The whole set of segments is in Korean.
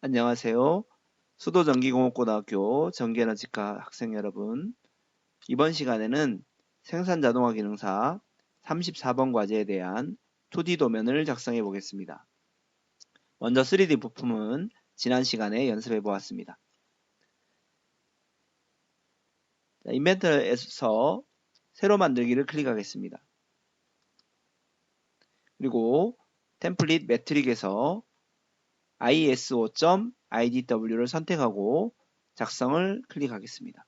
안녕하세요. 수도전기공업고등학교 전기에너지과 학생 여러분. 이번 시간에는 생산자동화기능사 34번 과제에 대한 2D 도면을 작성해 보겠습니다. 먼저 3D 부품은 지난 시간에 연습해 보았습니다. 인벤터에서 새로 만들기를 클릭하겠습니다. 그리고 템플릿 매트릭에서 ISO.idw를 선택하고 작성을 클릭하겠습니다.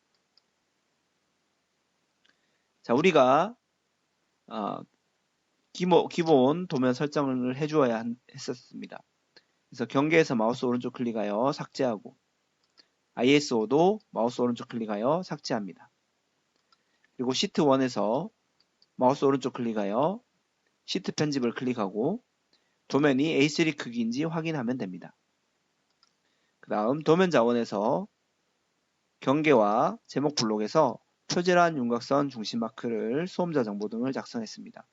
자, 우리가 기본 도면 설정을 해주어야 했었습니다. 그래서 경계에서 마우스 오른쪽 클릭하여 삭제하고 ISO도 마우스 오른쪽 클릭하여 삭제합니다. 그리고 시트 1에서 마우스 오른쪽 클릭하여 시트 편집을 클릭하고 도면이 A3 크기인지 확인하면 됩니다. 그 다음 도면 자원에서 경계와 제목 블록에서 표제란 윤곽선 중심 마크를 수험자 정보 등을 작성했습니다.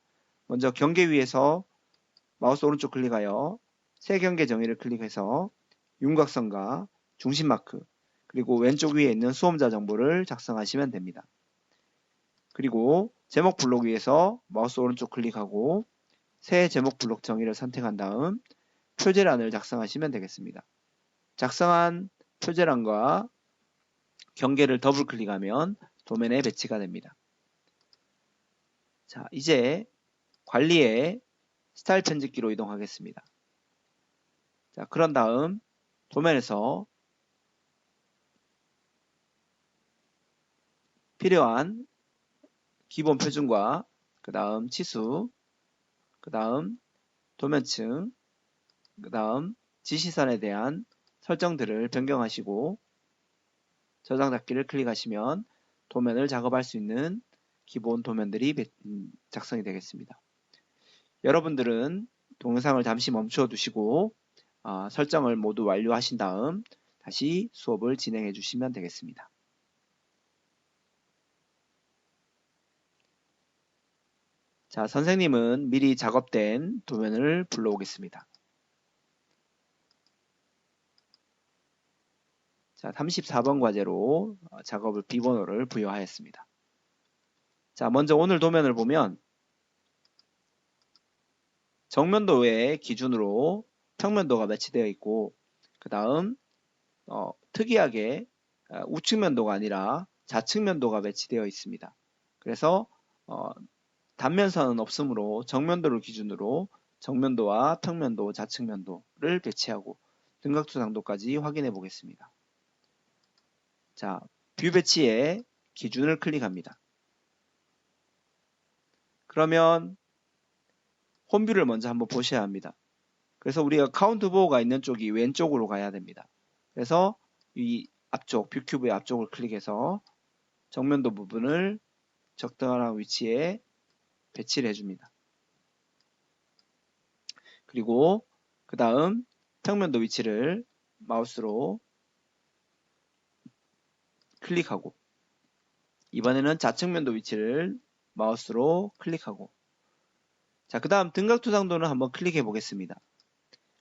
먼저 경계 위에서 마우스 오른쪽 클릭하여 새 경계 정의를 클릭해서 윤곽선과 중심 마크 그리고 왼쪽 위에 있는 수험자 정보를 작성하시면 됩니다. 그리고 제목 블록 위에서 마우스 오른쪽 클릭하고 새 제목 블록 정의를 선택한 다음 표제란을 작성하시면 되겠습니다. 작성한 표제란과 경계를 더블 클릭하면 도면에 배치가 됩니다. 자, 이제 관리의 스타일 편집기로 이동하겠습니다. 자, 그런 다음 도면에서 필요한 기본 표준과 그 다음 치수, 그 다음 도면층, 그 다음 지시선에 대한 설정들을 변경하시고 저장 닫기를 클릭하시면 도면을 작업할 수 있는 기본 도면들이 작성이 되겠습니다. 여러분들은 동영상을 잠시 멈춰 두시고 설정을 모두 완료하신 다음 다시 수업을 진행해 주시면 되겠습니다. 자, 선생님은 미리 작업된 도면을 불러오겠습니다. 자, 34번 과제로 작업을 비번호를 부여하였습니다. 자, 먼저 오늘 도면을 보면 정면도의 기준으로 평면도가 매치되어 있고 그 다음 특이하게 우측면도가 아니라 좌측면도가 매치되어 있습니다. 그래서 단면선은 없으므로 정면도를 기준으로 정면도와 평면도, 좌측면도를 배치하고 등각조상도까지 확인해 보겠습니다. 자, 뷰 배치의 기준을 클릭합니다. 그러면 홈뷰를 먼저 한번 보셔야 합니다. 그래서 우리가 카운트 보호가 있는 쪽이 왼쪽으로 가야 됩니다. 그래서 이 앞쪽, 뷰큐브의 앞쪽을 클릭해서 정면도 부분을 적당한 위치에 배치를 해줍니다. 그리고 그 다음 평면도 위치를 마우스로 클릭하고 이번에는 좌측면도 위치를 마우스로 클릭하고 자, 그 다음 등각투상도는 한번 클릭해 보겠습니다.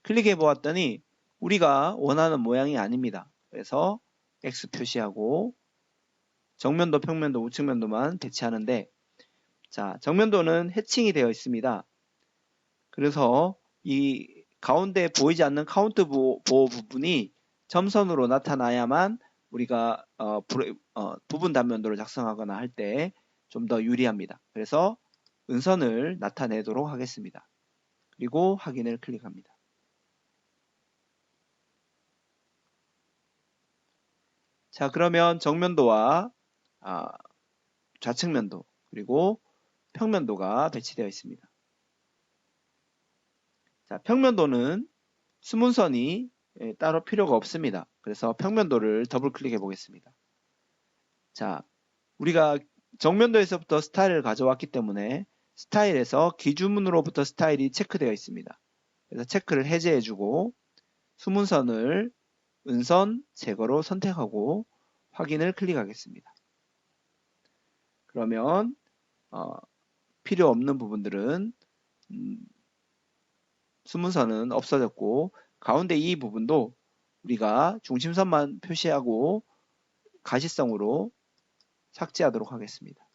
클릭해 보았더니 우리가 원하는 모양이 아닙니다. 그래서 X 표시하고 정면도, 평면도, 우측면도만 배치하는데 자, 정면도는 해칭이 되어 있습니다. 그래서 이 가운데 보이지 않는 카운트 보호 부분이 점선으로 나타나야만 우리가 부분 단면도를 작성하거나 할 때 좀 더 유리합니다. 그래서 은선을 나타내도록 하겠습니다. 그리고 확인을 클릭합니다. 자, 그러면 정면도와 좌측면도 그리고 평면도가 배치되어 있습니다. 자, 평면도는 수문선이 따로 필요가 없습니다. 그래서 평면도를 더블 클릭해 보겠습니다. 자, 우리가 정면도에서부터 스타일을 가져왔기 때문에 스타일에서 기준문으로부터 스타일이 체크되어 있습니다. 그래서 체크를 해제해주고 수문선을 은선 제거로 선택하고 확인을 클릭하겠습니다. 그러면 필요 없는 부분들은 수문선은 없어졌고 가운데 이 부분도 우리가 중심선만 표시하고 가시성으로 삭제하도록 하겠습니다.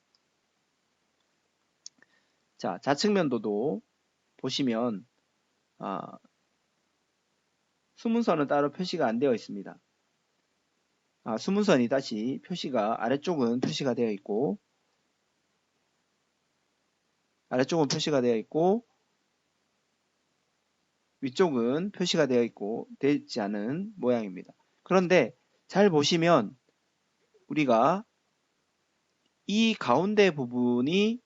자, 좌측면도도 보시면 수문선은 따로 표시가 안 되어 있습니다. 수문선이 다시 표시가 아래쪽은 표시가 되어 있고 위쪽은 표시가 되지 않은 모양입니다. 그런데 잘 보시면 우리가 이 가운데 부분이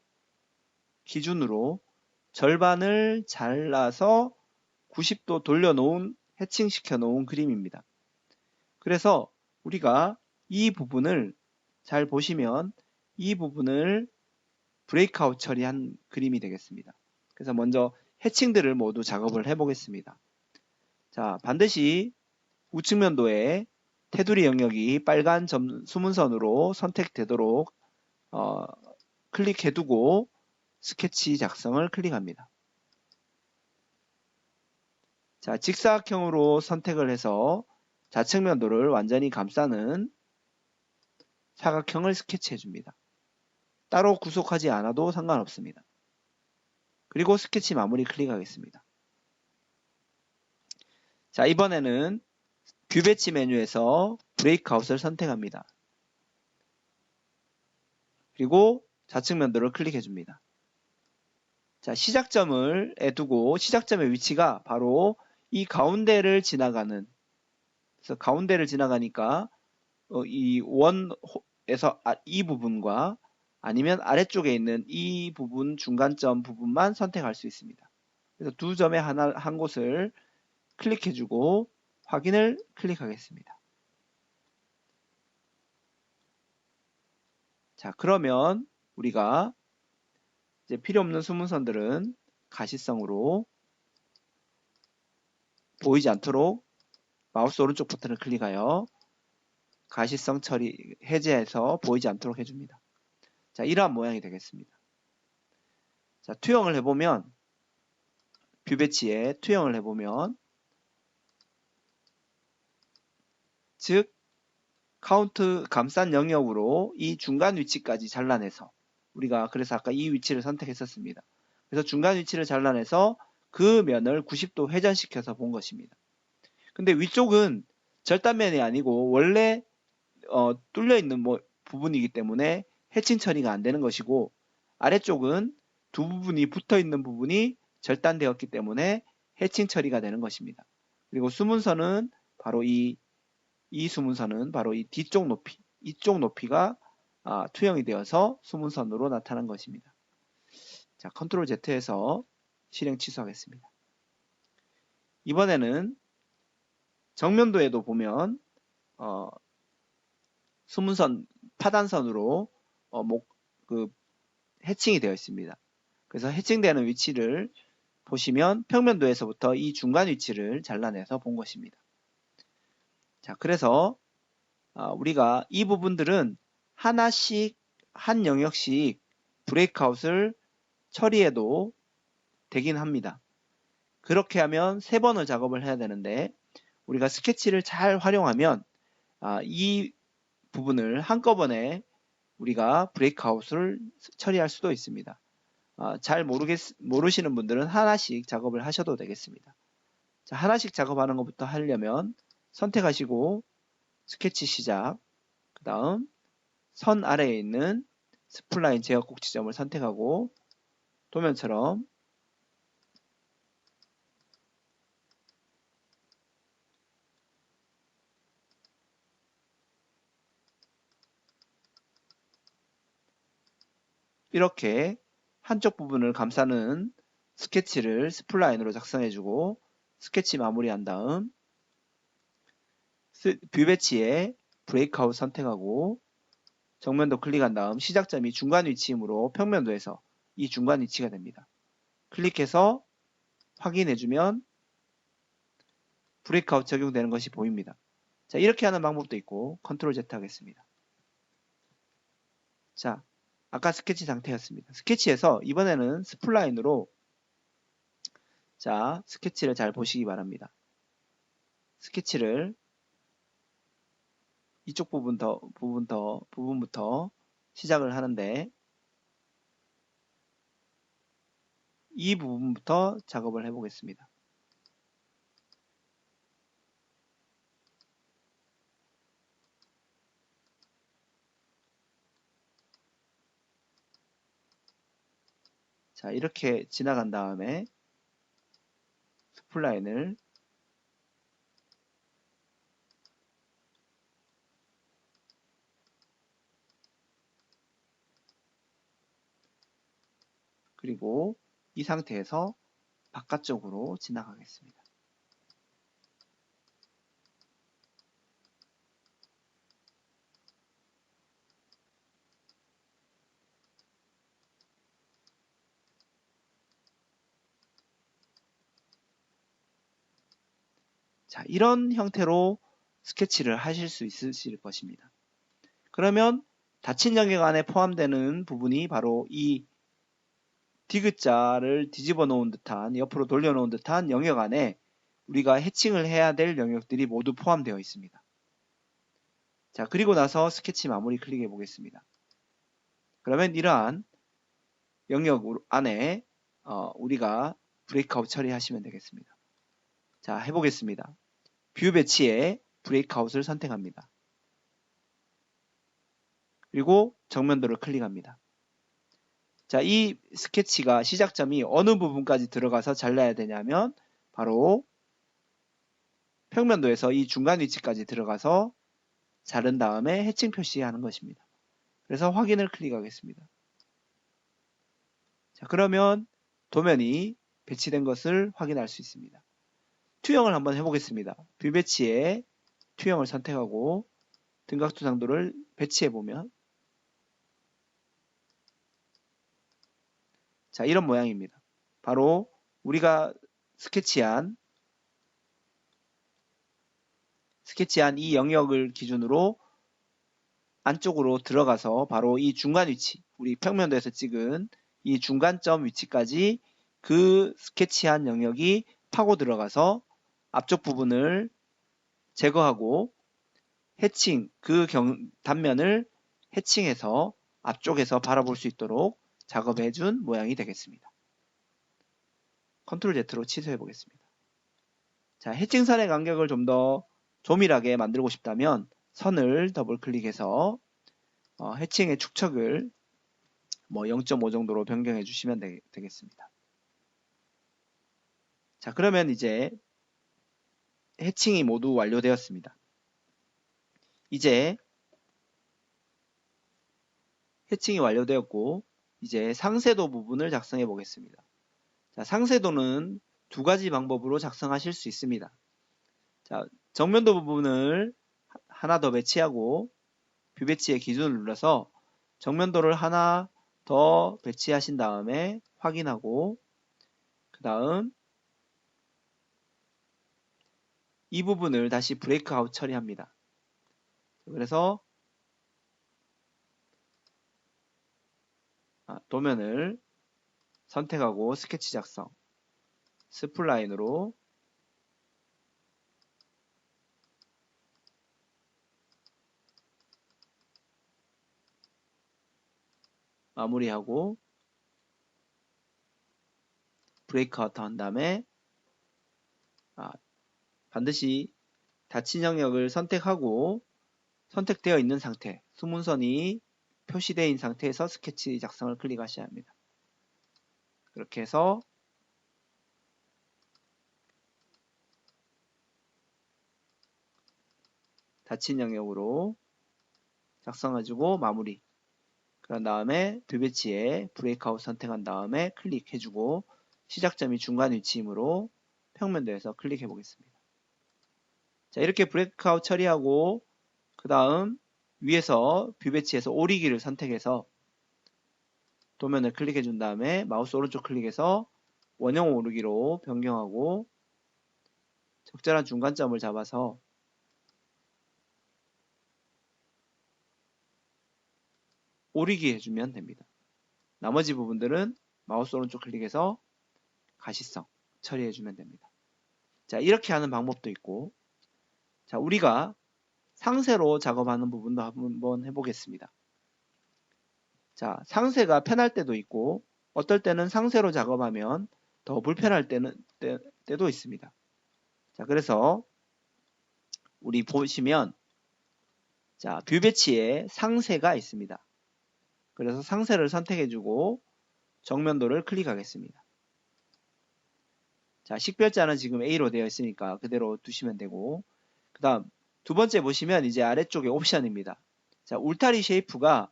기준으로 절반을 잘라서 90도 돌려놓은 해칭시켜 놓은 그림입니다. 그래서 우리가 이 부분을 잘 보시면 이 부분을 브레이크아웃 처리한 그림이 되겠습니다. 그래서 먼저 해칭들을 모두 작업을 해보겠습니다. 자, 반드시 우측면도에 테두리 영역이 빨간 수문선으로 선택되도록 클릭해두고 스케치 작성을 클릭합니다. 자, 직사각형으로 선택을 해서 좌측면도를 완전히 감싸는 사각형을 스케치해 줍니다. 따로 구속하지 않아도 상관없습니다. 그리고 스케치 마무리 클릭하겠습니다. 자, 이번에는 뷰 배치 메뉴에서 브레이크아웃을 선택합니다. 그리고 좌측면도를 클릭해 줍니다. 자, 시작점을 두고 시작점의 위치가 바로 이 가운데를 지나가는, 그래서 가운데를 지나가니까 이 원에서 이 부분과 아니면 아래쪽에 있는 이 부분 중간점 부분만 선택할 수 있습니다. 그래서 두 점의 한 곳을 클릭해주고 확인을 클릭하겠습니다. 자, 그러면 우리가 이제 필요 없는 수문선들은 가시성으로 보이지 않도록 마우스 오른쪽 버튼을 클릭하여 가시성 처리 해제해서 보이지 않도록 해줍니다. 자, 이러한 모양이 되겠습니다. 자, 투영을 해보면 뷰 배치에 투영을 해보면 즉 카운트 감싼 영역으로 이 중간 위치까지 잘라내서 우리가 그래서 아까 이 위치를 선택했었습니다. 그래서 중간 위치를 잘라내서 그 면을 90도 회전시켜서 본 것입니다. 근데 위쪽은 절단면이 아니고 원래 뚫려 있는 부분이기 때문에 해칭 처리가 안 되는 것이고 아래쪽은 두 부분이 붙어 있는 부분이 절단되었기 때문에 해칭 처리가 되는 것입니다. 그리고 수문선은 바로 이 수문선은 바로 이 뒤쪽 높이, 이쪽 높이가 투영이 되어서 수문선으로 나타난 것입니다. 자, 컨트롤 Z에서 실행 취소하겠습니다. 이번에는 정면도에도 보면 수문선 파단선으로 해칭이 되어 있습니다. 그래서 해칭되는 위치를 보시면 평면도에서부터 이 중간 위치를 잘라내서 본 것입니다. 자, 그래서 우리가 이 부분들은 하나씩 한 영역씩 브레이크아웃을 처리해도 되긴 합니다. 그렇게 하면 3번을 작업을 해야 되는데 우리가 스케치를 잘 활용하면 이 부분을 한꺼번에 우리가 브레이크아웃을 처리할 수도 있습니다. 잘 모르시는 분들은 하나씩 작업을 하셔도 되겠습니다. 자, 하나씩 작업하는 것부터 하려면 선택하시고 스케치 시작, 그 다음 선 아래에 있는 스플라인 제어 꼭지점을 선택하고 도면처럼 이렇게 한쪽 부분을 감싸는 스케치를 스플라인으로 작성해주고 스케치 마무리한 다음 뷰 배치에 브레이크아웃 선택하고 정면도 클릭한 다음 시작점이 중간 위치이므로 평면도에서 이 중간 위치가 됩니다. 클릭해서 확인해주면 브레이크아웃 적용되는 것이 보입니다. 자, 이렇게 하는 방법도 있고 컨트롤 Z 하겠습니다. 자, 아까 스케치 상태였습니다. 스케치에서 이번에는 스플라인으로 자, 스케치를 잘 보시기 바랍니다. 스케치를 이쪽 부분부터 시작을 하는데 이 부분부터 작업을 해보겠습니다. 자, 이렇게 지나간 다음에 스플라인을 그리고 이 상태에서 바깥쪽으로 지나가겠습니다. 자, 이런 형태로 스케치를 하실 수 있으실 것입니다. 그러면 닫힌 영역 안에 포함되는 부분이 바로 이 디귿자를 뒤집어 놓은 듯한, 옆으로 돌려 놓은 듯한 영역 안에 우리가 해칭을 해야 될 영역들이 모두 포함되어 있습니다. 자, 그리고 나서 스케치 마무리 클릭해 보겠습니다. 그러면 이러한 영역 안에 우리가 브레이크아웃 처리하시면 되겠습니다. 자, 해보겠습니다. 뷰 배치에 브레이크아웃을 선택합니다. 그리고 정면도를 클릭합니다. 자, 이 스케치가 시작점이 어느 부분까지 들어가서 잘라야 되냐면 바로 평면도에서 이 중간 위치까지 들어가서 자른 다음에 해칭 표시하는 것입니다. 그래서 확인을 클릭하겠습니다. 자, 그러면 도면이 배치된 것을 확인할 수 있습니다. 투영을 한번 해보겠습니다. 뷰 배치에 투영을 선택하고 등각도 장도를 배치해보면 자, 이런 모양입니다. 바로 우리가 스케치한 이 영역을 기준으로 안쪽으로 들어가서 바로 이 중간 위치, 우리 평면도에서 찍은 이 중간점 위치까지 그 스케치한 영역이 파고 들어가서 앞쪽 부분을 제거하고 해칭, 단면을 해칭해서 앞쪽에서 바라볼 수 있도록 작업해 준 모양이 되겠습니다. 컨트롤 Z로 취소해 보겠습니다. 자, 해칭선의 간격을 좀 더 조밀하게 만들고 싶다면 선을 더블 클릭해서 해칭의 축척을 0.5 정도로 변경해 주시면 되겠습니다. 자, 그러면 이제 해칭이 모두 완료되었습니다. 이제 해칭이 완료되었고 이제 상세도 부분을 작성해 보겠습니다. 자, 상세도는 두 가지 방법으로 작성하실 수 있습니다. 자, 정면도 부분을 하나 더 배치하고 뷰 배치의 기준을 눌러서 정면도를 하나 더 배치하신 다음에 확인하고 그 다음 이 부분을 다시 브레이크아웃 처리합니다. 그래서 도면을 선택하고 스케치 작성 스플라인으로 마무리하고 브레이크아웃 한 다음에 반드시 닫힌 영역을 선택하고 선택되어 있는 상태, 수문선이 표시되어 있는 상태에서 스케치 작성을 클릭하셔야 합니다. 그렇게 해서 닫힌 영역으로 작성해주고 마무리. 그런 다음에 뷰 배치에 브레이크아웃 선택한 다음에 클릭해주고 시작점이 중간 위치이므로 평면도에서 클릭해 보겠습니다. 자, 이렇게 브레이크아웃 처리하고 그 다음 위에서 뷰 배치에서 오리기를 선택해서 도면을 클릭해 준 다음에 마우스 오른쪽 클릭해서 원형 오르기로 변경하고 적절한 중간점을 잡아서 오리기 해주면 됩니다. 나머지 부분들은 마우스 오른쪽 클릭해서 가시성 처리해주면 됩니다. 자, 이렇게 하는 방법도 있고 자, 우리가 상세로 작업하는 부분도 한번 해보겠습니다. 자, 상세가 편할 때도 있고 어떨 때는 상세로 작업하면 더 불편할 때도 있습니다. 자, 그래서 우리 보시면 자, 뷰 배치에 상세가 있습니다. 그래서 상세를 선택해주고 정면도를 클릭하겠습니다. 자, 식별자는 지금 A로 되어 있으니까 그대로 두시면 되고, 그 다음 두 번째 보시면 이제 아래쪽에 옵션입니다. 자, 울타리 쉐이프가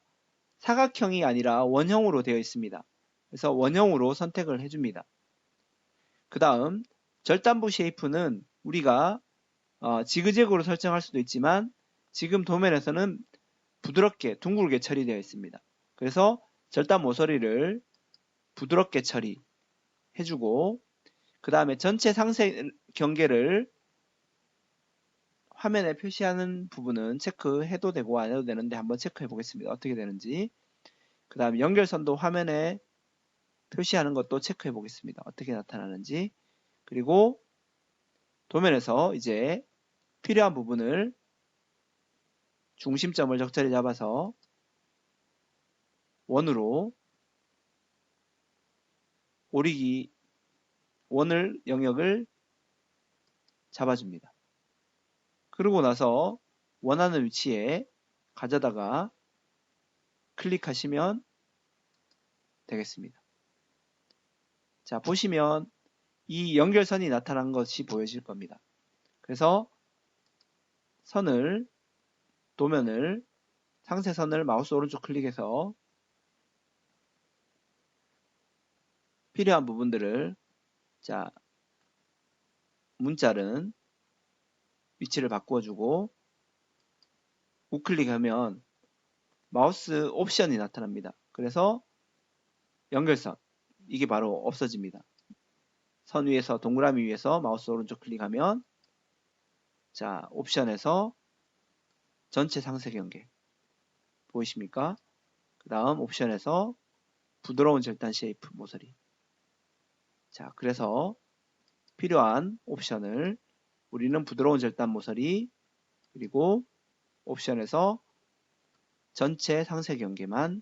사각형이 아니라 원형으로 되어 있습니다. 그래서 원형으로 선택을 해줍니다. 그 다음 절단부 쉐이프는 우리가 지그재그로 설정할 수도 있지만 지금 도면에서는 부드럽게 둥글게 처리되어 있습니다. 그래서 절단 모서리를 부드럽게 처리해주고 그 다음에 전체 상세 경계를 화면에 표시하는 부분은 체크해도 되고 안 해도 되는데 한번 체크해 보겠습니다. 어떻게 되는지. 그 다음에 연결선도 화면에 표시하는 것도 체크해 보겠습니다. 어떻게 나타나는지. 그리고 도면에서 이제 필요한 부분을 중심점을 적절히 잡아서 원으로 오리기 원을 영역을 잡아줍니다. 그러고 나서 원하는 위치에 가져다가 클릭하시면 되겠습니다. 자, 보시면 이 연결선이 나타난 것이 보여질 겁니다. 그래서 도면을 상세선을 마우스 오른쪽 클릭해서 필요한 부분들을 자, 문자는 위치를 바꿔주고 우클릭하면 마우스 옵션이 나타납니다. 그래서 연결선 이게 바로 없어집니다. 선 위에서 동그라미 위에서 마우스 오른쪽 클릭하면 자, 옵션에서 전체 상세 경계 보이십니까? 그 다음 옵션에서 부드러운 절단 쉐이프 모서리. 자, 그래서 필요한 옵션을 우리는 부드러운 절단 모서리 그리고 옵션에서 전체 상세 경계만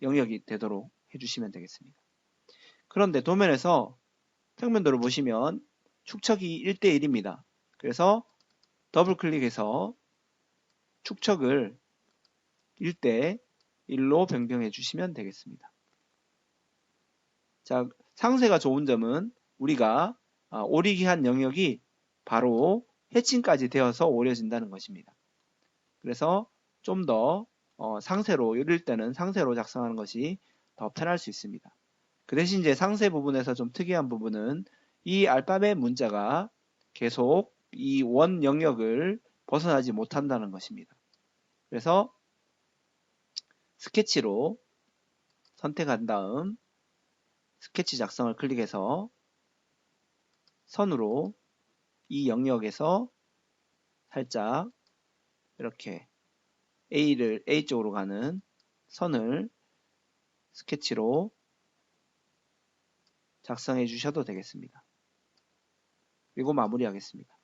영역이 되도록 해주시면 되겠습니다. 그런데 도면에서 평면도를 보시면 축척이 1대1입니다. 그래서 더블 클릭해서 축척을 1대1로 변경해 주시면 되겠습니다. 자, 상세가 좋은 점은 우리가 오리기 한 영역이 바로 해칭까지 되어서 오려진다는 것입니다. 그래서 좀 더 상세로 이럴 때는 상세로 작성하는 것이 더 편할 수 있습니다. 그 대신 이제 상세 부분에서 좀 특이한 부분은 이 알파벳 문자가 계속 이 원 영역을 벗어나지 못한다는 것입니다. 그래서 스케치로 선택한 다음 스케치 작성을 클릭해서 선으로 이 영역에서 살짝 이렇게 A 쪽으로 가는 선을 스케치로 작성해 주셔도 되겠습니다. 그리고 마무리하겠습니다.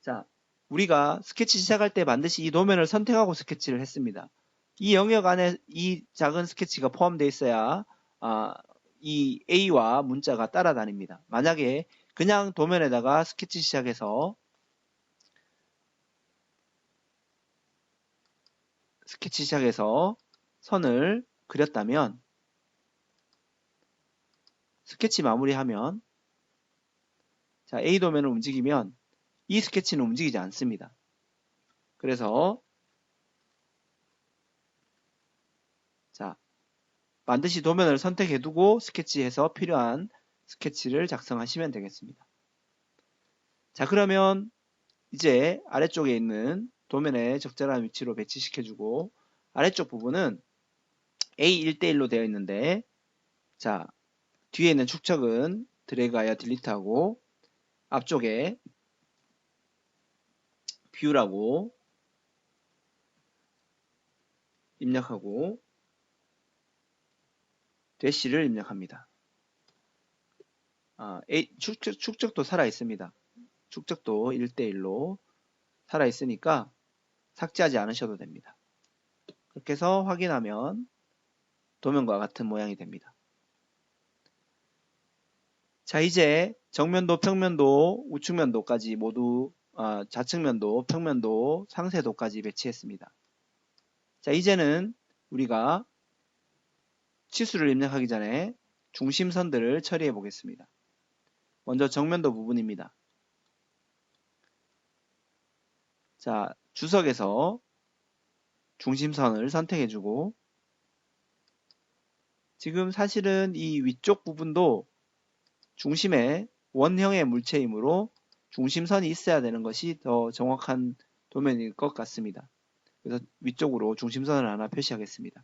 자, 우리가 스케치 시작할 때 반드시 이 도면을 선택하고 스케치를 했습니다. 이 영역 안에 이 작은 스케치가 포함되어 있어야 이 A와 문자가 따라다닙니다. 만약에 그냥 도면에다가 스케치 시작해서 선을 그렸다면 스케치 마무리하면 자, A 도면을 움직이면 이 스케치는 움직이지 않습니다. 그래서 자, 반드시 도면을 선택해 두고 스케치해서 필요한 스케치를 작성하시면 되겠습니다. 자, 그러면 이제 아래쪽에 있는 도면에 적절한 위치로 배치시켜주고 아래쪽 부분은 A 1대1로 되어 있는데 자, 뒤에 있는 축척은 드래그하여 딜리트하고 앞쪽에 뷰라고 입력하고 대시를 입력합니다. 축척도 살아 있습니다. 축적도 1대1로 살아있으니까 삭제하지 않으셔도 됩니다. 그렇게 해서 확인하면 도면과 같은 모양이 됩니다. 자, 이제 정면도, 평면도, 우측면도까지 모두 좌측면도, 평면도, 상세도까지 배치했습니다. 자, 이제는 우리가 치수를 입력하기 전에 중심선들을 처리해 보겠습니다. 먼저 정면도 부분입니다. 자, 주석에서 중심선을 선택해주고, 지금 사실은 이 위쪽 부분도 중심에 원형의 물체이므로 중심선이 있어야 되는 것이 더 정확한 도면일 것 같습니다. 그래서 위쪽으로 중심선을 하나 표시하겠습니다.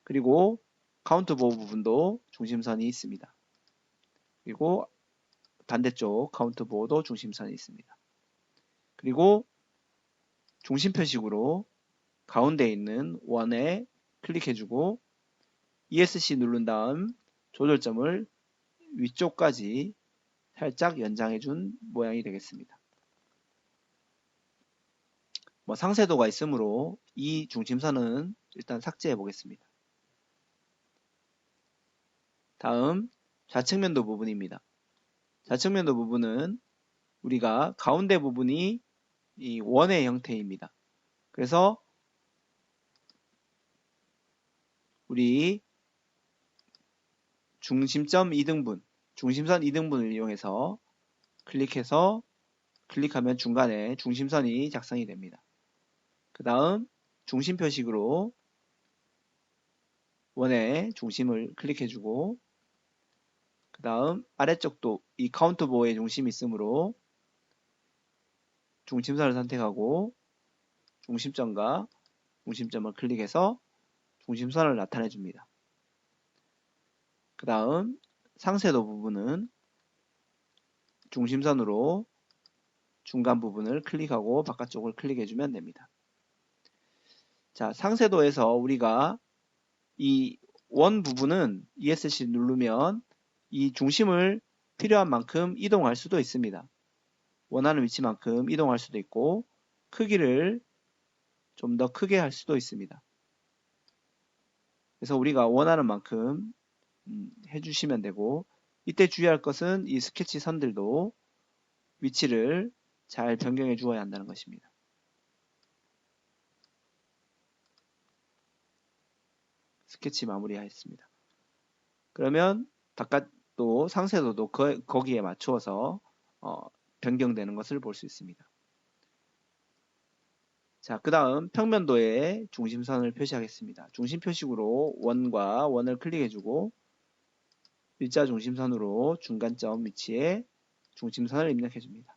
그리고 카운트 보호 부분도 중심선이 있습니다. 그리고 반대쪽 카운트 보호도 중심선이 있습니다. 그리고 중심 표식으로 가운데 있는 원에 클릭해주고 ESC 누른 다음 조절점을 위쪽까지 살짝 연장해준 모양이 되겠습니다. 상세도가 있으므로 이 중심선은 일단 삭제해 보겠습니다. 다음 좌측면도 부분입니다. 좌측면도 부분은 우리가 가운데 부분이 이 원의 형태입니다. 그래서 우리 중심점 2등분, 중심선 2등분을 이용해서 클릭하면 중간에 중심선이 작성이 됩니다. 그 다음 중심 표식으로 원의 중심을 클릭해주고 그 다음 아래쪽도 이 카운트 보호의 중심이 있으므로 중심선을 선택하고 중심점과 중심점을 클릭해서 중심선을 나타내 줍니다. 그 다음 상세도 부분은 중심선으로 중간 부분을 클릭하고 바깥쪽을 클릭해주면 됩니다. 자, 상세도에서 우리가 이 원 부분은 ESC 누르면 이 중심을 필요한 만큼 이동할 수도 있습니다. 원하는 위치만큼 이동할 수도 있고 크기를 좀 더 크게 할 수도 있습니다. 그래서 우리가 원하는 만큼 해주시면 되고 이때 주의할 것은 이 스케치 선들도 위치를 잘 변경해 주어야 한다는 것입니다. 스케치 마무리하였습니다. 그러면 바깥도 상세도도 거기에 맞추어서 변경되는 것을 볼 수 있습니다. 자, 그 다음 평면도에 중심선을 표시하겠습니다. 중심 표식으로 원과 원을 클릭해주고 일자 중심선으로 중간점 위치에 중심선을 입력해줍니다.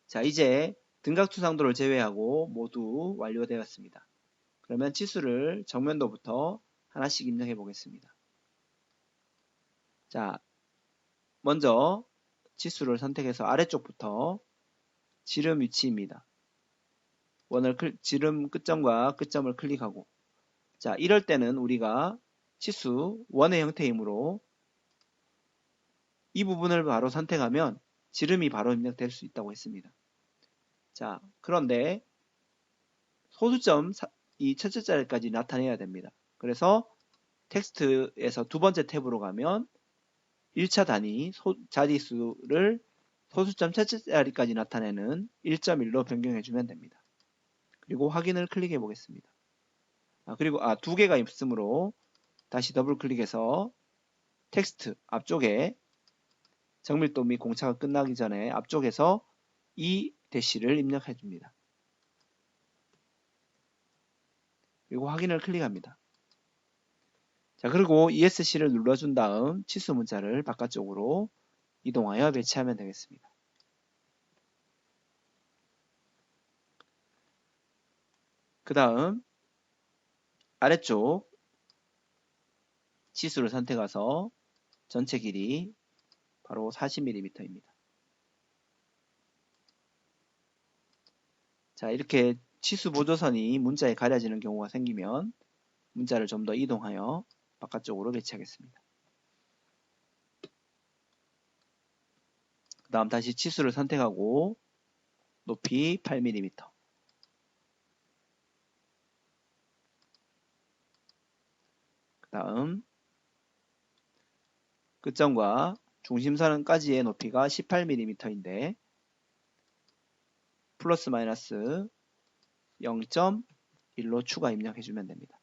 자, 이제 등각투상도를 제외하고 모두 완료되었습니다. 그러면 치수를 정면도부터 하나씩 입력해 보겠습니다. 자, 먼저 치수를 선택해서 아래쪽부터 지름 위치입니다. 지름 끝점과 끝점을 클릭하고 자, 이럴 때는 우리가 치수 원의 형태이므로 이 부분을 바로 선택하면 지름이 바로 입력될 수 있다고 했습니다. 자, 그런데 소수점 이 첫째 자리까지 나타내야 됩니다. 그래서 텍스트에서 두 번째 탭으로 가면 1차 단위 자릿수를 소수점 첫째 자리까지 나타내는 1.1로 변경해주면 됩니다. 그리고 확인을 클릭해 보겠습니다. 그리고 두 개가 있으므로 다시 더블 클릭해서 텍스트 앞쪽에 정밀도 및 공차가 끝나기 전에 앞쪽에서 이 대시를 입력해 줍니다. 그리고 확인을 클릭합니다. 자, 그리고 ESC를 눌러준 다음 치수 문자를 바깥쪽으로 이동하여 배치하면 되겠습니다. 그 다음 아래쪽 치수를 선택해서 전체 길이 바로 40mm입니다. 자, 이렇게 치수 보조선이 문자에 가려지는 경우가 생기면 문자를 좀 더 이동하여 바깥쪽으로 배치하겠습니다. 다음 다시 치수를 선택하고 높이 8mm. 그 다음 끝점과 중심선까지의 높이가 18mm인데 플러스 마이너스 0.1로 추가 입력해주면 됩니다.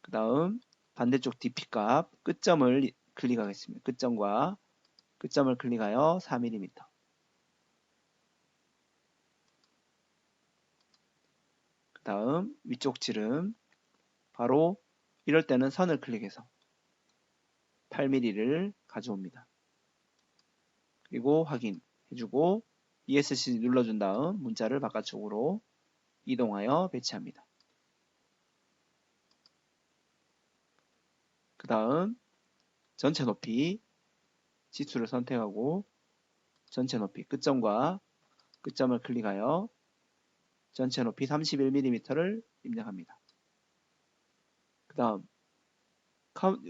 그 다음 반대쪽 DP 값 끝점을 클릭하겠습니다. 끝점과 끝점을 클릭하여 4mm. 그 다음 위쪽 지름 바로 이럴 때는 선을 클릭해서 8mm를 가져옵니다. 그리고 확인해주고 ESC 눌러준 다음 문자를 바깥쪽으로 이동하여 배치합니다. 그 다음 전체 높이 지수를 선택하고 전체 높이 끝점과 끝점을 클릭하여 전체 높이 31mm를 입력합니다. 그 다음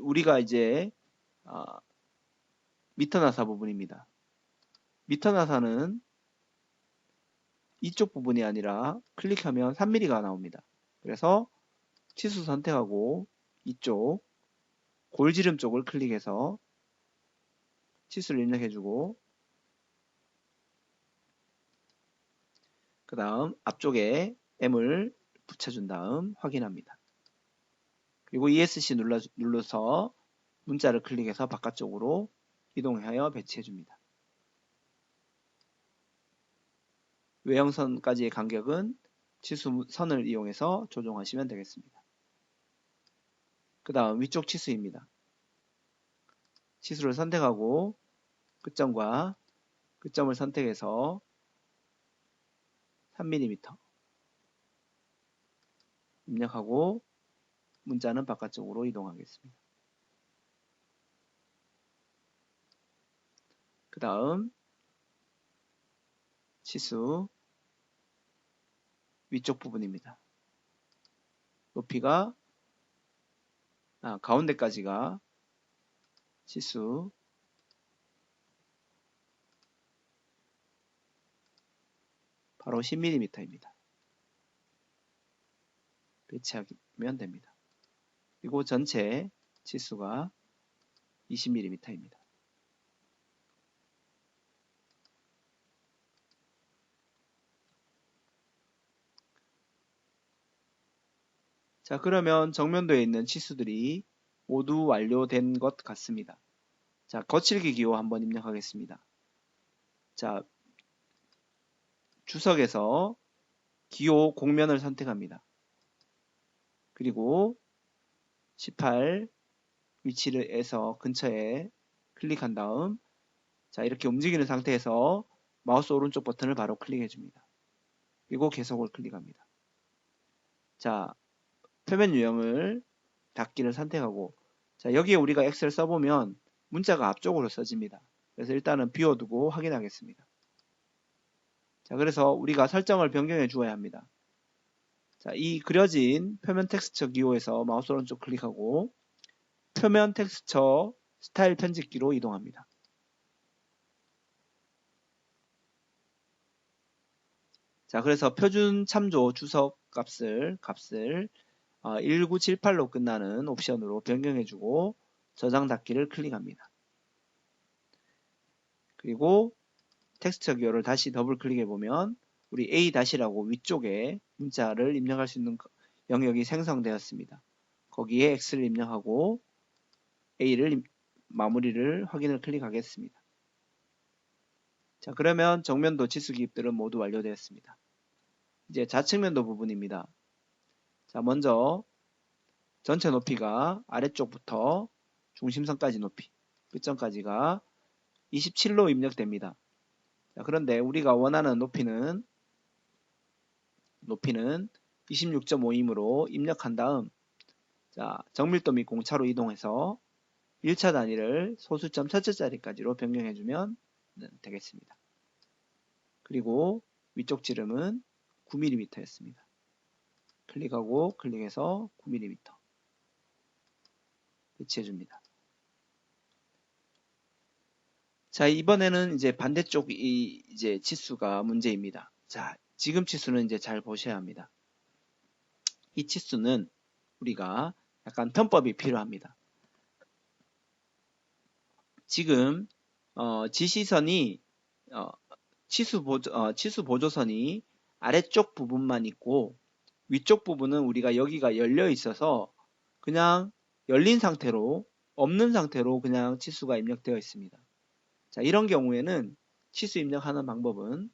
우리가 이제 미터 나사 부분입니다. 미터 나사는 이쪽 부분이 아니라 클릭하면 3mm가 나옵니다. 그래서 치수 선택하고 이쪽 골지름 쪽을 클릭해서 치수를 입력해주고 그 다음 앞쪽에 M을 붙여준 다음 확인합니다. 그리고 ESC 눌러서 문자를 클릭해서 바깥쪽으로 이동하여 배치해줍니다. 외형선까지의 간격은 치수선을 이용해서 조정하시면 되겠습니다. 그 다음 위쪽 치수입니다. 치수를 선택하고 끝점과 끝점을 선택해서 3mm 입력하고 문자는 바깥쪽으로 이동하겠습니다. 그 다음 치수 위쪽 부분입니다. 높이가 가운데까지가 치수 바로 10mm입니다. 배치하면 됩니다. 그리고 전체 치수가 20mm입니다. 자, 그러면 정면도에 있는 치수들이 모두 완료된 것 같습니다. 자, 거칠기 기호 한번 입력하겠습니다. 자, 주석에서 기호 공면을 선택합니다. 그리고 18 위치에서 근처에 클릭한 다음 자, 이렇게 움직이는 상태에서 마우스 오른쪽 버튼을 바로 클릭해 줍니다. 그리고 계속을 클릭합니다. 자, 표면 유형을 닫기를 선택하고 자, 여기에 우리가 엑셀 써보면 문자가 앞쪽으로 써집니다. 그래서 일단은 비워두고 확인하겠습니다. 자, 그래서 우리가 설정을 변경해 주어야 합니다. 자, 이 그려진 표면 텍스처 기호에서 마우스 오른쪽 클릭하고 표면 텍스처 스타일 편집기로 이동합니다. 자, 그래서 표준 참조 주석 값을 1978로 끝나는 옵션으로 변경해주고 저장 닫기를 클릭합니다. 그리고 텍스처 기호를 다시 더블 클릭해보면 우리 A-라고 위쪽에 문자를 입력할 수 있는 영역이 생성되었습니다. 거기에 X를 입력하고 A를 마무리를 확인을 클릭하겠습니다. 자, 그러면 정면도 치수 기입들은 모두 완료되었습니다. 이제 좌측면도 부분입니다. 자, 먼저 전체 높이가 아래쪽부터 중심선까지 높이, 끝점까지가 27로 입력됩니다. 자, 그런데 우리가 원하는 높이는 26.5이므로 입력한 다음 자, 정밀도 및 공차로 이동해서 1차 단위를 소수점 첫째 자리까지로 변경해주면 되겠습니다. 그리고 위쪽 지름은 9mm였습니다. 클릭하고 클릭해서 9mm 배치해줍니다. 자, 이번에는 이제 반대쪽이 이제 치수가 문제입니다. 자, 지금 치수는 이제 잘 보셔야 합니다. 이 치수는 우리가 약간 편법이 필요합니다. 지금 지시선이 치수 보조선이 아래쪽 부분만 있고 위쪽 부분은 우리가 여기가 열려 있어서 그냥 열린 상태로 없는 상태로 그냥 치수가 입력되어 있습니다. 자, 이런 경우에는 치수 입력하는 방법은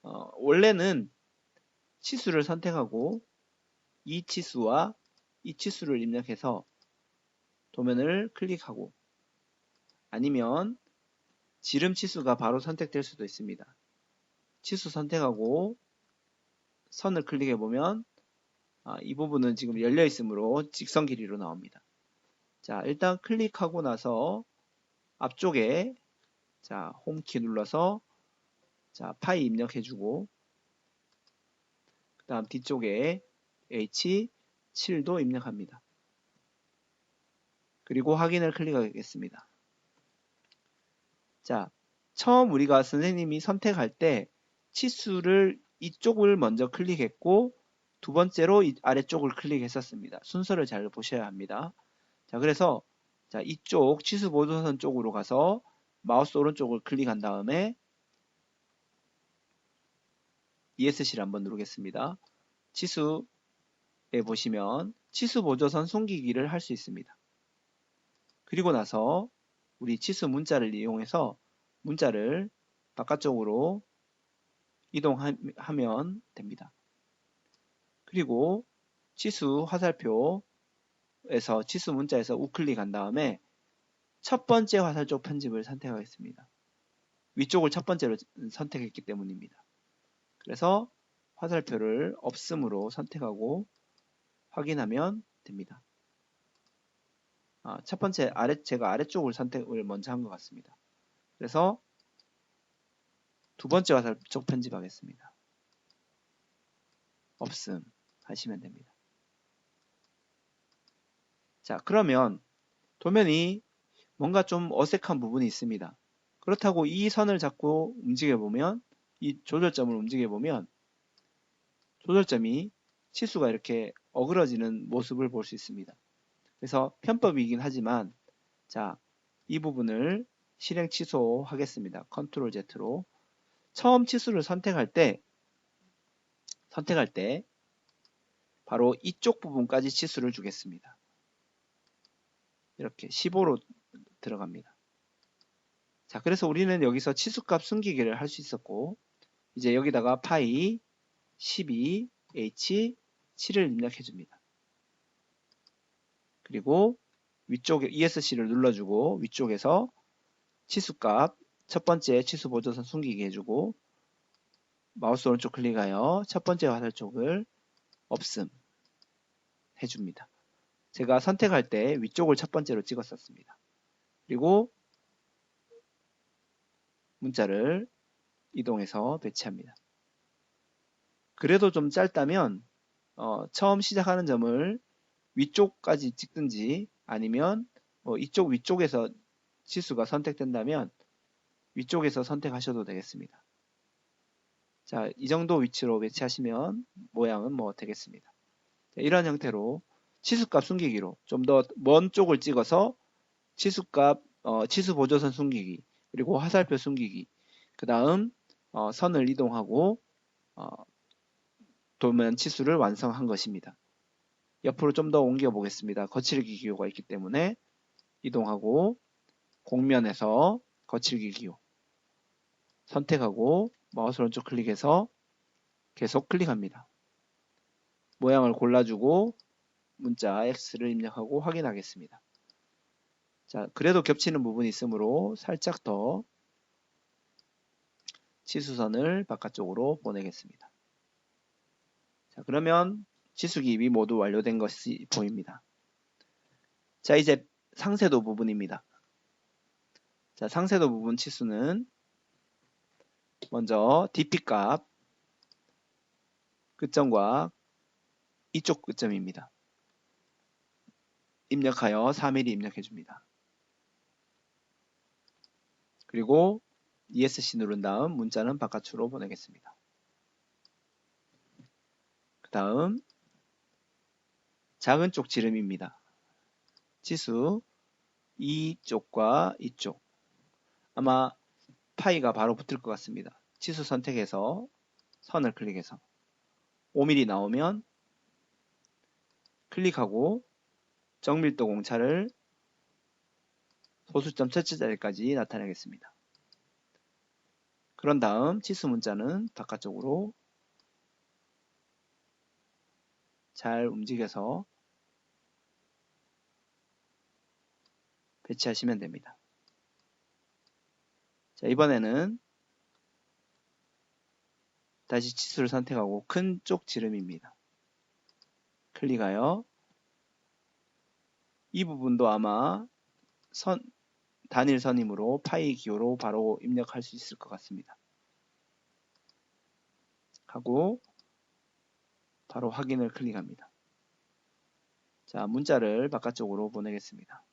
원래는 치수를 선택하고 이 치수와 이 치수를 입력해서 도면을 클릭하고 아니면 지름 치수가 바로 선택될 수도 있습니다. 치수 선택하고 선을 클릭해 보면 이 부분은 지금 열려 있으므로 직선 길이로 나옵니다. 자, 일단 클릭하고 나서 앞쪽에 자, 홈키 눌러서 자, 파이 입력해 주고 그 다음 뒤쪽에 H7도 입력합니다. 그리고 확인을 클릭하겠습니다. 자, 처음 우리가 선생님이 선택할 때 치수를 이쪽을 먼저 클릭했고 두 번째로 아래쪽을 클릭했었습니다. 순서를 잘 보셔야 합니다. 자, 그래서 자, 이쪽 치수 보조선 쪽으로 가서 마우스 오른쪽을 클릭한 다음에 ESC를 한번 누르겠습니다. 치수에 보시면 치수 보조선 숨기기를 할 수 있습니다. 그리고 나서 우리 치수 문자를 이용해서 문자를 바깥쪽으로 이동하면 됩니다. 그리고 치수 화살표에서 치수 문자에서 우클릭한 다음에 첫 번째 화살표 편집을 선택하겠습니다. 위쪽을 첫 번째로 선택했기 때문입니다. 그래서 화살표를 없음으로 선택하고 확인하면 됩니다. 첫 번째 제가 아래쪽을 선택을 먼저 한 것 같습니다. 그래서 두 번째 화살표 편집하겠습니다. 없음 하시면 됩니다. 자, 그러면 도면이 뭔가 좀 어색한 부분이 있습니다. 그렇다고 이 선을 잡고 움직여보면 이 조절점을 움직여보면 조절점이 치수가 이렇게 어그러지는 모습을 볼 수 있습니다. 그래서 편법이긴 하지만 자, 이 부분을 실행 취소하겠습니다. 컨트롤 Z로 처음 치수를 선택할 때 바로 이쪽 부분까지 치수를 주겠습니다. 이렇게 15로 들어갑니다. 자, 그래서 우리는 여기서 치수값 숨기기를 할 수 있었고 이제 여기다가 파이 12 H 7을 입력해 줍니다. 그리고 위쪽에 ESC를 눌러주고 위쪽에서 치수값 첫 번째 치수 보조선 숨기기 해주고 마우스 오른쪽 클릭하여 첫 번째 화살 쪽을 없음 해줍니다. 제가 선택할 때 위쪽을 첫 번째로 찍었었습니다. 그리고 문자를 이동해서 배치합니다. 그래도 좀 짧다면 처음 시작하는 점을 위쪽까지 찍든지 아니면 이쪽 위쪽에서 치수가 선택된다면 위쪽에서 선택하셔도 되겠습니다. 자, 이 정도 위치로 배치하시면 모양은 되겠습니다. 자, 이런 형태로 치수값 숨기기로 좀 더 먼 쪽을 찍어서 치수값 치수 보조선 숨기기 그리고 화살표 숨기기 그 다음 선을 이동하고 도면 치수를 완성한 것입니다. 옆으로 좀 더 옮겨 보겠습니다. 거칠기 기호가 있기 때문에 이동하고 공면에서 거칠기 기호 선택하고 마우스 오른쪽 클릭해서 계속 클릭합니다. 모양을 골라주고 문자 X를 입력하고 확인하겠습니다. 자, 그래도 겹치는 부분이 있으므로 살짝 더 치수선을 바깥쪽으로 보내겠습니다. 자, 그러면 치수 기입이 모두 완료된 것이 보입니다. 자, 이제 상세도 부분입니다. 자, 상세도 부분 치수는 먼저 DP 값 끝점과 이쪽 끝점입니다. 입력하여 3mm 입력해 줍니다. 그리고 ESC 누른 다음 문자는 바깥으로 보내겠습니다. 그 다음 작은 쪽 지름입니다. 치수 이쪽과 이쪽, 아마 파이가 바로 붙을 것 같습니다. 치수 선택해서 선을 클릭해서 5mm 나오면 클릭하고 정밀도 공차를 소수점 첫째 자리까지 나타내겠습니다. 그런 다음 치수 문자는 바깥쪽으로 잘 움직여서 배치하시면 됩니다. 자, 이번에는 다시 치수를 선택하고 큰 쪽 지름입니다. 클릭하여 이 부분도 아마 단일 선임으로 파이 기호로 바로 입력할 수 있을 것 같습니다. 하고 바로 확인을 클릭합니다. 자, 문자를 바깥쪽으로 보내겠습니다.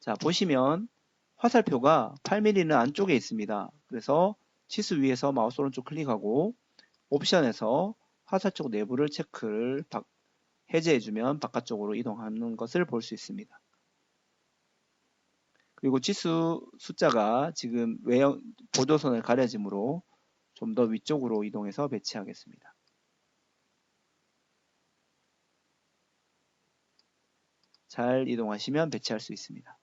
자, 보시면 화살표가 8mm는 안쪽에 있습니다. 그래서 치수 위에서 마우스 오른쪽 클릭하고 옵션에서 화살표 내부를 체크를 해제해주면 바깥쪽으로 이동하는 것을 볼 수 있습니다. 그리고 치수 숫자가 지금 외형 보조선을 가려지므로 좀 더 위쪽으로 이동해서 배치하겠습니다. 잘 이동하시면 배치할 수 있습니다.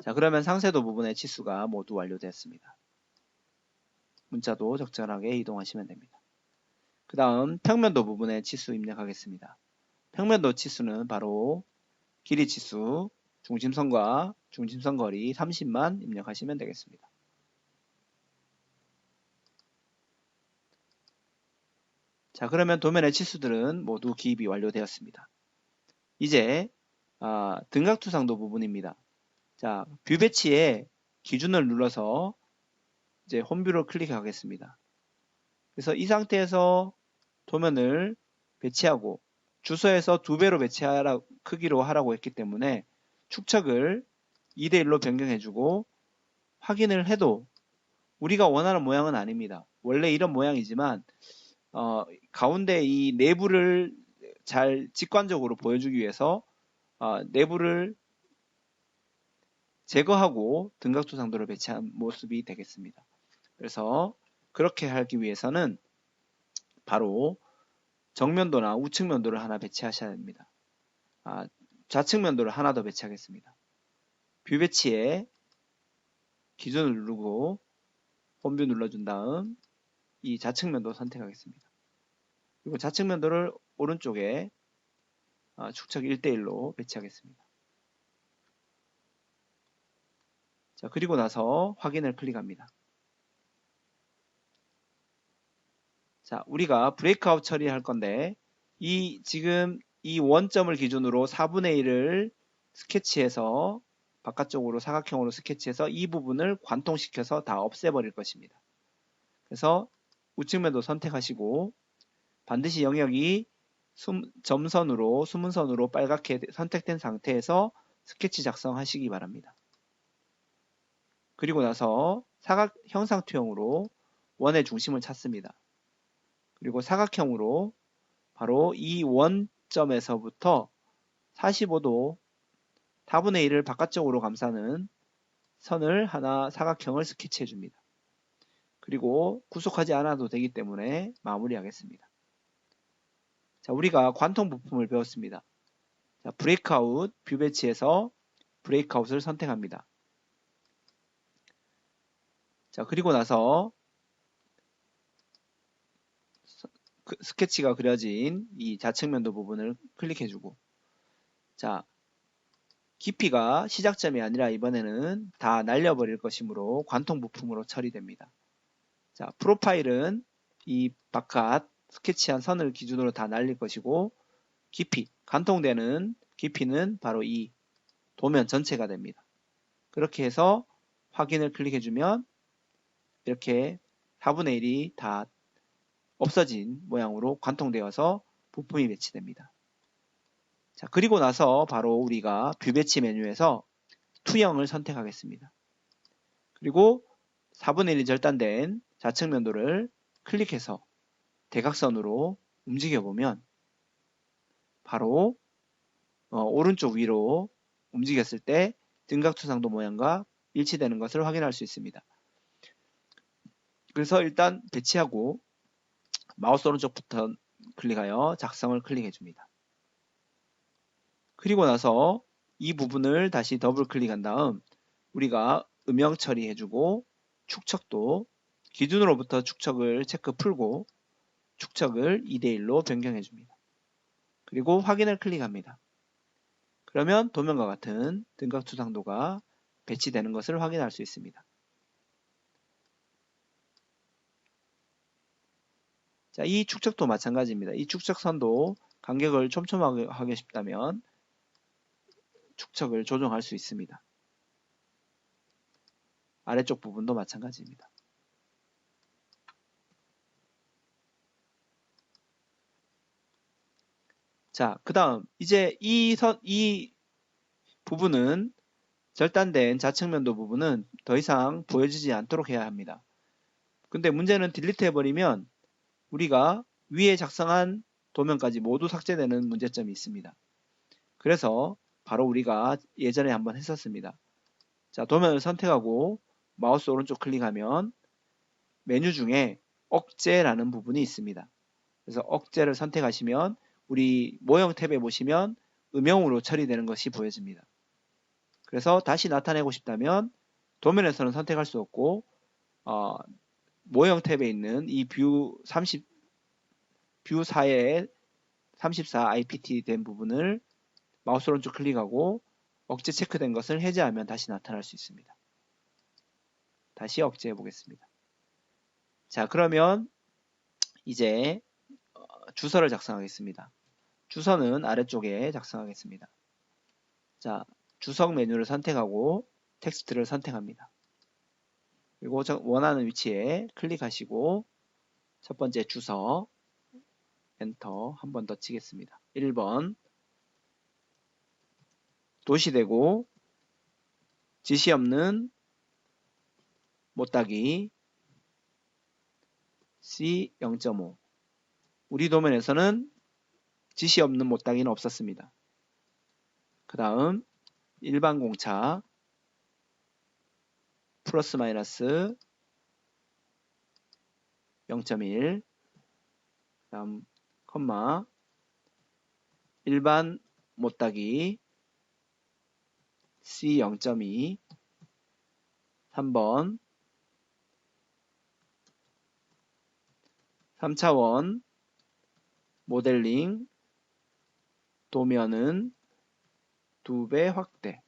자, 그러면 상세도 부분의 치수가 모두 완료되었습니다. 문자도 적절하게 이동하시면 됩니다. 그 다음 평면도 부분의 치수 입력하겠습니다. 평면도 치수는 바로 길이 치수, 중심선과 중심선 거리 30만 입력하시면 되겠습니다. 자, 그러면 도면의 치수들은 모두 기입이 완료되었습니다. 이제 등각투상도 부분입니다. 자, 뷰 배치에 기준을 눌러서 이제 홈뷰를 클릭하겠습니다. 그래서 이 상태에서 도면을 배치하고 주소에서 2배로 배치하라 크기로 하라고 했기 때문에 축척을 2:1로 변경해주고 확인을 해도 우리가 원하는 모양은 아닙니다. 원래 이런 모양이지만 가운데 이 내부를 잘 직관적으로 보여주기 위해서 내부를 제거하고 등각투상도를 배치한 모습이 되겠습니다. 그래서 그렇게 하기 위해서는 바로 정면도나 우측면도를 하나 배치하셔야 됩니다. 좌측면도를 하나 더 배치하겠습니다. 뷰 배치에 기준을 누르고 홈뷰 눌러준 다음 이 좌측면도 선택하겠습니다. 그리고 좌측면도를 오른쪽에 축척 1:1로 배치하겠습니다. 자, 그리고 나서 확인을 클릭합니다. 자, 우리가 브레이크아웃 처리할 건데 지금 이 원점을 기준으로 4분의 1을 스케치해서 바깥쪽으로 사각형으로 스케치해서 이 부분을 관통시켜서 다 없애버릴 것입니다. 그래서 우측면도 선택하시고 반드시 영역이 점선으로 수문선으로 빨갛게 선택된 상태에서 스케치 작성하시기 바랍니다. 그리고 나서 사각 형상투영으로 원의 중심을 찾습니다. 그리고 사각형으로 바로 이 원점에서부터 45도 4분의 1을 바깥쪽으로 감싸는 선을 하나 사각형을 스케치해 줍니다. 그리고 구속하지 않아도 되기 때문에 마무리하겠습니다. 자, 우리가 관통 부품을 배웠습니다. 자, 브레이크아웃 뷰 배치에서 브레이크아웃을 선택합니다. 자, 그리고 나서 스케치가 그려진 이 좌측면도 부분을 클릭해주고, 자, 깊이가 시작점이 아니라 이번에는 다 날려버릴 것이므로 관통 부품으로 처리됩니다. 자, 프로파일은 이 바깥 스케치한 선을 기준으로 다 날릴 것이고, 깊이, 관통되는 깊이는 바로 이 도면 전체가 됩니다. 그렇게 해서 확인을 클릭해주면 이렇게 4분의 1이 다 없어진 모양으로 관통되어서 부품이 배치됩니다. 자, 그리고 나서 바로 우리가 뷰 배치 메뉴에서 투영을 선택하겠습니다. 그리고 4분의 1이 절단된 좌측 면도를 클릭해서 대각선으로 움직여보면 바로 오른쪽 위로 움직였을 때 등각투상도 모양과 일치되는 것을 확인할 수 있습니다. 그래서 일단 배치하고 마우스 오른쪽 버튼 클릭하여 작성을 클릭해 줍니다. 그리고 나서 이 부분을 다시 더블 클릭한 다음 우리가 음영 처리해 주고 축척도 기준으로부터 축척을 체크 풀고 축척을 2대1로 변경해 줍니다. 그리고 확인을 클릭합니다. 그러면 도면과 같은 등각투상도가 배치되는 것을 확인할 수 있습니다. 자, 이 축척도 마찬가지입니다. 이 축척선도 간격을 촘촘하게 하고 싶다면 축척을 조정할 수 있습니다. 아래쪽 부분도 마찬가지입니다. 자, 그 다음 이제 이 부분은 절단된 좌측면도 부분은 더 이상 보여지지 않도록 해야 합니다. 근데 문제는 딜리트 해버리면 우리가 위에 작성한 도면까지 모두 삭제되는 문제점이 있습니다. 그래서 바로 우리가 예전에 한번 했었습니다. 자, 도면을 선택하고 마우스 오른쪽 클릭하면 메뉴 중에 억제라는 부분이 있습니다. 그래서 억제를 선택하시면 우리 모형 탭에 보시면 음영으로 처리되는 것이 보여집니다. 그래서 다시 나타내고 싶다면 도면에서는 선택할 수 없고 모형 탭에 있는 이 뷰 4에 34 IPT 된 부분을 마우스 오른쪽 클릭하고 억제 체크된 것을 해제하면 다시 나타날 수 있습니다. 다시 억제해 보겠습니다. 자, 그러면 이제 주소를 작성하겠습니다. 주소는 아래쪽에 작성하겠습니다. 자, 주석 메뉴를 선택하고 텍스트를 선택합니다. 그리고 원하는 위치에 클릭하시고 첫 번째 주석 엔터 한 번 더 치겠습니다. 1번 도시되고 지시 없는 못따기 C0.5 우리 도면에서는 지시 없는 못따기는 없었습니다. 그 다음 일반 공차 플러스 마이너스 0.1 다음 컴마 일반 못따기 C0.2 3번 3차원 모델링 도면은 2배 확대.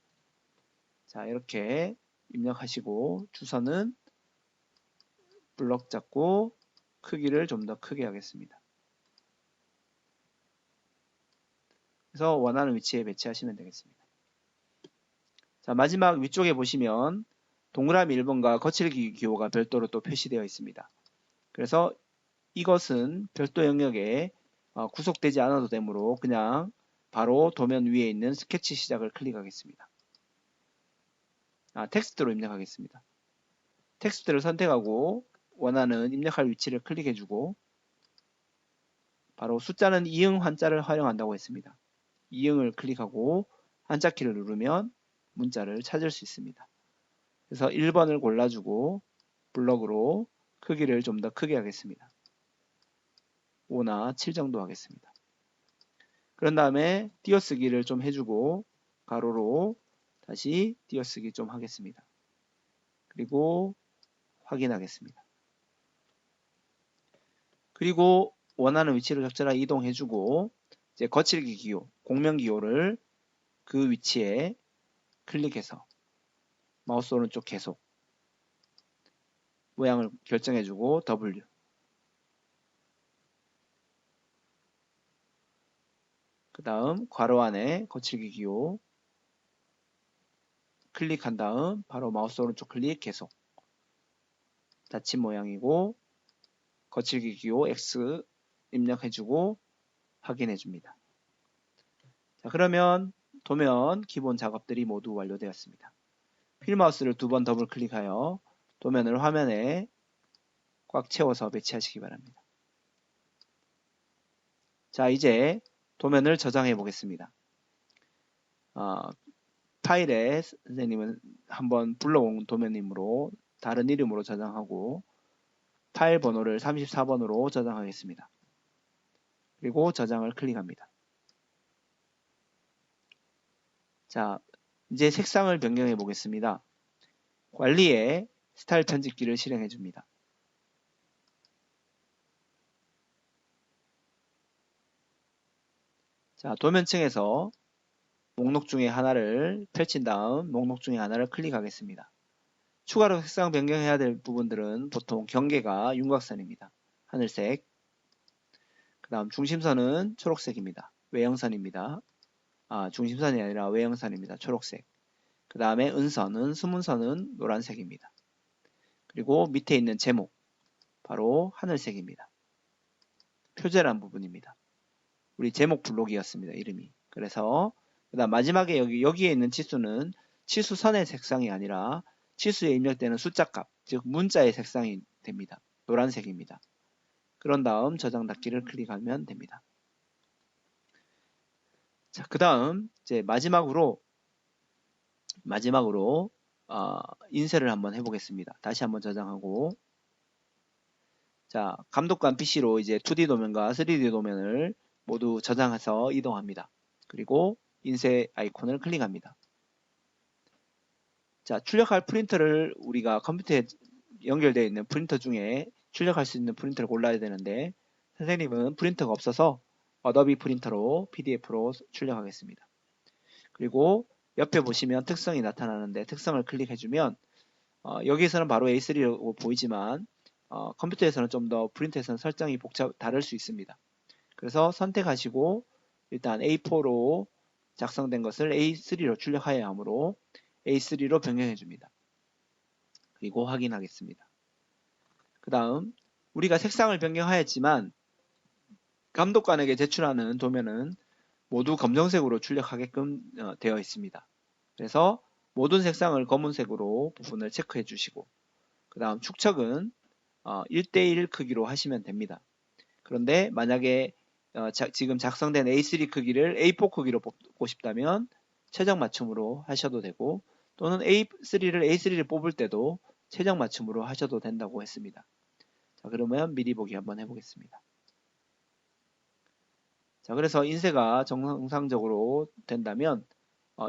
자, 이렇게 입력하시고 주소는 블럭 잡고 크기를 좀 더 크게 하겠습니다. 그래서 원하는 위치에 배치하시면 되겠습니다. 자, 마지막 위쪽에 보시면 동그라미 1번과 거칠기 기호가 별도로 또 표시되어 있습니다. 그래서 이것은 별도 영역에 구속되지 않아도 되므로 그냥 바로 도면 위에 있는 스케치 시작을 클릭하겠습니다. 텍스트로 입력하겠습니다. 텍스트를 선택하고 원하는 입력할 위치를 클릭해주고 바로 숫자는 이응 한자를 활용한다고 했습니다. 이응을 클릭하고 한자키를 누르면 문자를 찾을 수 있습니다. 그래서 1번을 골라주고 블럭으로 크기를 좀 더 크게 하겠습니다. 5나 7 정도 하겠습니다. 그런 다음에 띄어쓰기를 좀 해주고 가로로 다시 띄어쓰기 좀 하겠습니다. 그리고 확인하겠습니다. 그리고 원하는 위치를 적절하게 이동해주고 이제 거칠기 기호, 공면 기호를 그 위치에 클릭해서 마우스 오른쪽 계속 모양을 결정해주고 W 그 다음 괄호 안에 거칠기 기호 클릭한 다음 바로 마우스 오른쪽 클릭 계속 닫힌 모양이고 거칠기 기호 X 입력해주고 확인해줍니다. 자, 그러면 도면 기본 작업들이 모두 완료되었습니다. 휠마우스를 2번 더블 클릭하여 도면을 화면에 꽉 채워서 배치하시기 바랍니다. 자, 이제 도면을 저장해 보겠습니다. 파일에 선생님은 한번 불러온 도면이므로 다른 이름으로 저장하고 파일 번호를 34번으로 저장하겠습니다. 그리고 저장을 클릭합니다. 자, 이제 색상을 변경해 보겠습니다. 관리에 스타일 편집기를 실행해 줍니다. 자, 도면층에서 목록 중에 하나를 펼친 다음 목록 중에 하나를 클릭하겠습니다. 추가로 색상 변경해야 될 부분들은 보통 경계가 윤곽선입니다. 하늘색. 그 다음 중심선은 초록색입니다. 외형선입니다. 중심선이 아니라 외형선입니다. 초록색. 그 다음에 은선은 수문선은 노란색입니다. 그리고 밑에 있는 제목 바로 하늘색입니다. 표제란 부분입니다. 우리 제목 블록이었습니다. 이름이. 그래서 그 다음 마지막에 여기에 있는 치수는 치수선의 색상이 아니라 치수에 입력되는 숫자값, 즉 문자의 색상이 됩니다. 노란색입니다. 그런 다음 저장 닫기를 클릭하면 됩니다. 자, 그 다음 이제 마지막으로 인쇄를 한번 해보겠습니다. 다시 한번 저장하고, 자, 감독관 PC로 이제 2D 도면과 3D 도면을 모두 저장해서 이동합니다. 그리고 인쇄 아이콘을 클릭합니다. 자, 출력할 프린터를 우리가 컴퓨터에 연결되어 있는 프린터 중에 출력할 수 있는 프린터를 골라야 되는데, 선생님은 프린터가 없어서 어도비 프린터로 PDF로 출력하겠습니다. 그리고 옆에 보시면 특성이 나타나는데 특성을 클릭해주면 여기에서는 바로 A3로 보이지만 컴퓨터에서는 좀 더 프린터에서는 설정이 다를 수 있습니다. 그래서 선택하시고 일단 A4로 작성된 것을 A3로 출력하여야 하므로 A3로 변경해 줍니다. 그리고 확인하겠습니다. 그 다음 우리가 색상을 변경하였지만 감독관에게 제출하는 도면은 모두 검정색으로 출력하게끔 되어 있습니다. 그래서 모든 색상을 검은색으로 부분을 체크해 주시고 그 다음 축척은 1:1 크기로 하시면 됩니다. 그런데 만약에 지금 작성된 A3 크기를 A4 크기로 뽑고 싶다면 최적 맞춤으로 하셔도 되고 또는 A3를 뽑을 때도 최적 맞춤으로 하셔도 된다고 했습니다. 자, 그러면 미리 보기 한번 해보겠습니다. 자, 그래서 인쇄가 정상적으로 된다면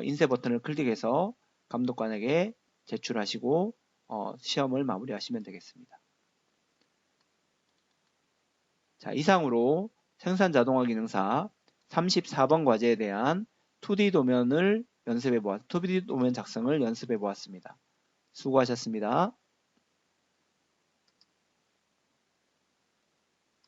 인쇄 버튼을 클릭해서 감독관에게 제출하시고 시험을 마무리하시면 되겠습니다. 자, 이상으로 생산 자동화 기능사 34번 과제에 대한 2D 도면 작성을 연습해 보았습니다. 수고하셨습니다.